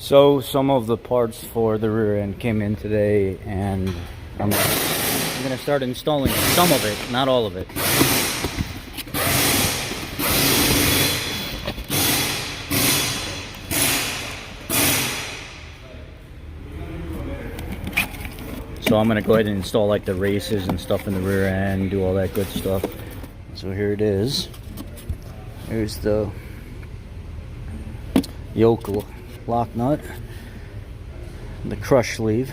So some of the parts for the rear end came in today, and I'm gonna start installing some of it, not all of it. So I'm gonna go ahead and install like the races and stuff in the rear end, do all that good stuff. So here it is. Here's the yoke lock nut, the crush sleeve.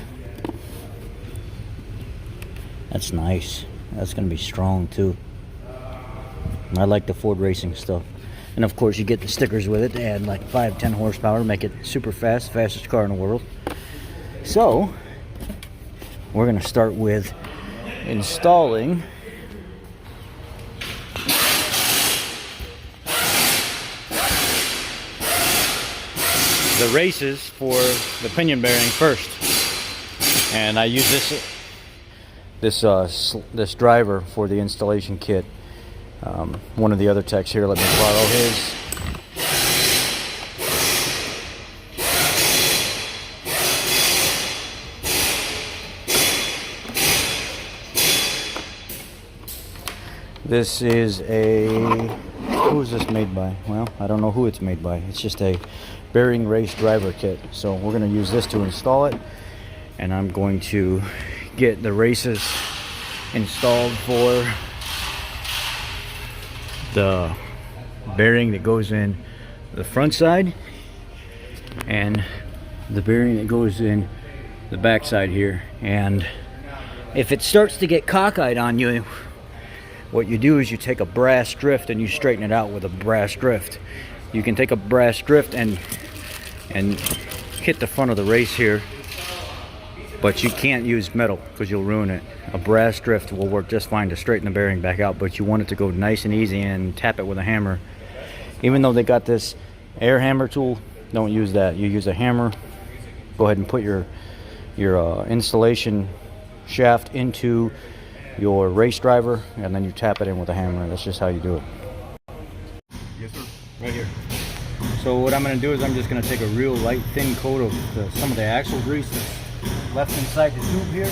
That's nice. That's gonna be strong too. I like the Ford racing stuff. And of course you get the stickers with it to add like 5-10 horsepower, make it super fast, fastest car in the world. So we're gonna start with installing the races for the pinion bearing first, and I use this driver for the installation kit. One of the other techs here let me borrow his. This is who is this made by? Well, I don't know who it's made by. It's just a bearing race driver kit. So we're going to use this to install it, and I'm going to get the races installed for the bearing that goes in the front side and the bearing that goes in the back side here. And if it starts to get cockeyed on you, what you do is you take a brass drift and you straighten it out with a brass drift. You can take a brass drift and hit the front of the race here, but you can't use metal because you'll ruin it. A brass drift will work just fine to straighten the bearing back out, but you want it to go nice and easy, and tap it with a hammer. Even though they got this air hammer tool, don't use that. You use a hammer. Go ahead and put your installation shaft into your race driver, and then you tap it in with a hammer. That's just how you do it. Yes, sir. Right here. So what I'm going to do is I'm just going to take a real light thin coat of some of the axle grease that's left inside the tube here.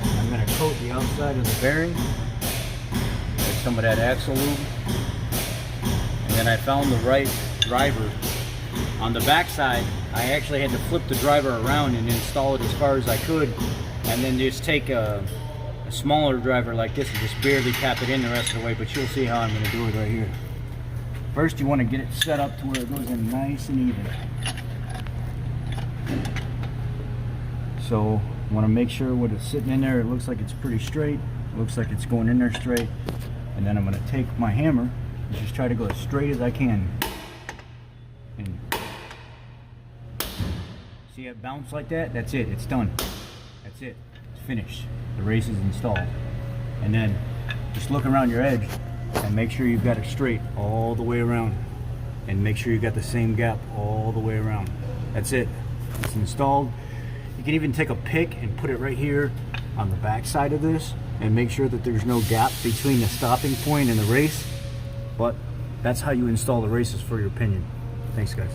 I'm going to coat the outside of the bearing with some of that axle lube. And then I found the right driver. On the back side, I actually had to flip the driver around and install it as far as I could, and then just take a smaller driver like this and just barely tap it in the rest of the way. But you'll see how I'm going to do it right here. First, you want to get it set up to where it goes in nice and even. So I want to make sure when it's sitting in there, it looks like it's pretty straight. It looks like it's going in there straight. And then I'm going to take my hammer and just try to go as straight as I can. And see it bounce like that? That's it. It's done. That's it. It's finished. The race is installed. And then just look around your edge and make sure you've got it straight all the way around, and make sure you got the same gap all the way around. That's it. It's installed. You can even take a pick and put it right here on the back side of this and make sure that there's no gap between the stopping point and the race. But that's how you install the races for your pinion. Thanks, guys.